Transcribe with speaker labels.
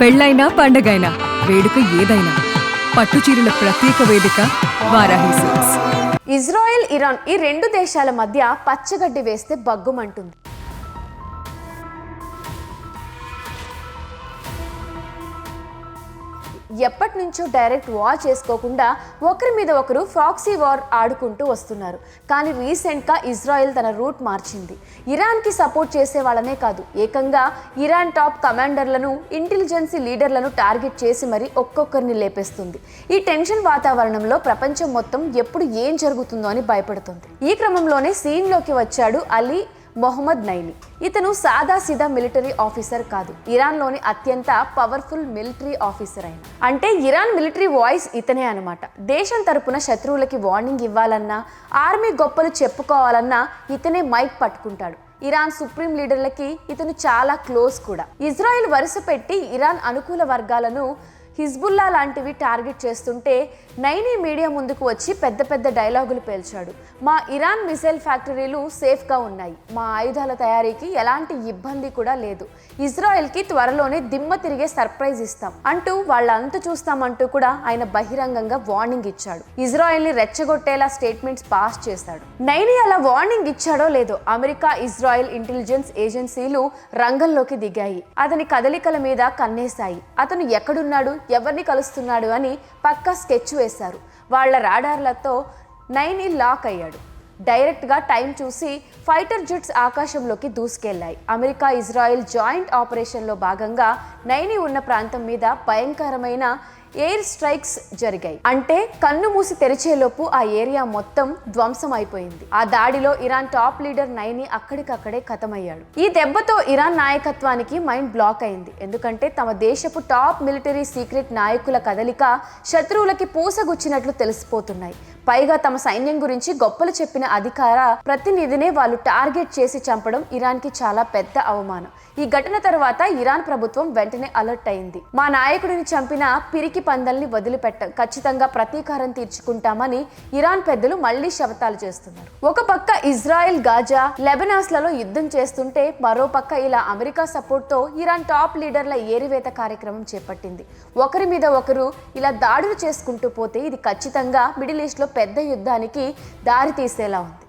Speaker 1: పెళ్ళైనా పండగైనా వేడుక ఏదైనా పట్టుచీరల ప్రత్యేక వేదిక వారాహి సిల్క్స్.
Speaker 2: ఇజ్రాయెల్, ఇరాన్ ఈ రెండు దేశాల మధ్య పచ్చగడ్డి వేస్తే బగ్గుమంటుంది. ఎప్పటి నుంచో డైరెక్ట్ వార్ చేసుకోకుండా ఒకరి మీద ఒకరు ప్రాక్సీ వార్ ఆడుకుంటూ వస్తున్నారు. కానీ రీసెంట్గా ఇజ్రాయెల్ తన రూట్ మార్చింది. ఇరాన్కి సపోర్ట్ చేసే వాళ్ళనే కాదు, ఏకంగా ఇరాన్ టాప్ కమాండర్లను, ఇంటెలిజెన్సీ లీడర్లను టార్గెట్ చేసి మరీ ఒక్కొక్కరిని లేపేస్తుంది. ఈ టెన్షన్ వాతావరణంలో ప్రపంచం మొత్తం ఎప్పుడు ఏం జరుగుతుందో అని భయపడుతుంది. ఈ క్రమంలోనే సీన్లోకి వచ్చాడు అలీ మొహమ్మద్ నైని. ఇతను సాదా సీదా మిలిటరీ ఆఫీసర్ కాదు, ఇరాన్లోని అత్యంత పవర్ఫుల్ మిలిటరీ ఆఫీసర్ అయిన. అంటే ఇరాన్ మిలిటరీ వాయిస్ ఇతనే అనమాట. దేశం తరపున శత్రువులకి వార్నింగ్ ఇవ్వాలన్నా, ఆర్మీ గొప్పలు చెప్పుకోవాలన్నా ఇతనే మైక్ పట్టుకుంటాడు. ఇరాన్ సుప్రీం లీడర్లకి ఇతను చాలా క్లోజ్ కూడా. ఇజ్రాయెల్ వరుస పెట్టి ఇరాన్ అనుకూల వర్గాలను, హిజ్బుల్లా లాంటివి టార్గెట్ చేస్తుంటే నైని మీడియా ముందుకు వచ్చి పెద్ద పెద్ద డైలాగులు పేల్చాడు. మా ఇరాన్ మిసైల్ ఫ్యాక్టరీలు సేఫ్గా ఉన్నాయి, మా ఆయుధాల తయారీకి ఎలాంటి ఇబ్బంది కూడా లేదు, ఇజ్రాయెల్కి త్వరలోనే దిమ్మ తిరిగే సర్ప్రైజ్ ఇస్తాం అంటూ వాళ్ళ అంతు చూస్తామంటూ కూడా ఆయన బహిరంగంగా వార్నింగ్ ఇచ్చాడు. ఇజ్రాయెల్ని రెచ్చగొట్టేలా స్టేట్మెంట్స్ పాస్ చేశాడు. నైని అలా వార్నింగ్ ఇచ్చాడో లేదో, అమెరికా, ఇజ్రాయెల్ ఇంటెలిజెన్స్ ఏజెన్సీలు రంగంలోకి దిగాయి. అతని కదలికల మీద కన్నేశాయి. అతను ఎక్కడున్నాడు, ఎవరిని కలుస్తున్నాడు అని పక్కా స్కెచ్ వేశారు. వాళ్ళ రాడార్లతో నైని లాక్ అయ్యాడు. డైరెక్ట్గా టైం చూసి ఫైటర్ జెట్స్ ఆకాశంలోకి దూసుకెళ్లాయి. అమెరికా, ఇజ్రాయెల్ జాయింట్ ఆపరేషన్లో భాగంగా నైని ఉన్న ప్రాంతం మీద భయంకరమైన ఎయిర్ స్ట్రైక్స్ జరిగాయి. అంటే కన్ను మూసి తెరిచేలోపు ఆ ఏరియా మొత్తం ధ్వంసం అయిపోయింది. ఆ దాడిలో ఇరాన్ టాప్ లీడర్ నైని అక్కడికక్కడే ఖతమయ్యాడు. ఈ దెబ్బతో ఇరాన్ నాయకత్వానికి మైండ్ బ్లాక్ అయింది. ఎందుకంటే తమ దేశపు టాప్ మిలిటరీ సీక్రెట్ నాయకుల కదలిక శత్రువులకి పూసగుచ్చినట్లు తెలిసిపోతున్నాయి. పైగా తమ సైన్యం గురించి గొప్పలు చెప్పిన అధికార ప్రతినిధినే వాళ్ళు టార్గెట్ చేసి చంపడం ఇరాన్కి చాలా పెద్ద అవమానం. ఈ ఘటన తర్వాత ఇరాన్ ప్రభుత్వం వెంటనే అలర్ట్ అయింది. మా నాయకుడిని చంపిన పిరికి పందల్ని వదిలిపెట్టాం, ఖచ్చితంగా ప్రతీకారం తీర్చుకుంటామని ఇరాన్ పెద్దలు మళ్లీ శపథాలు చేస్తున్నారు. ఒక పక్క ఇజ్రాయెల్, గాజా, లెబనాన్స్లలో యుద్ధం చేస్తుంటే మరో పక్క ఇలా అమెరికా సపోర్ట్తో ఇరాన్ టాప్ లీడర్ల ఏరివేత కార్యక్రమం చేపట్టింది. ఒకరి మీద ఒకరు ఇలా దాడులు చేసుకుంటూ పోతే ఇది ఖచ్చితంగా మిడిల్ ఈస్ట్లో పెద్ద యుద్ధానికి దారి తీసేలా ఉంది.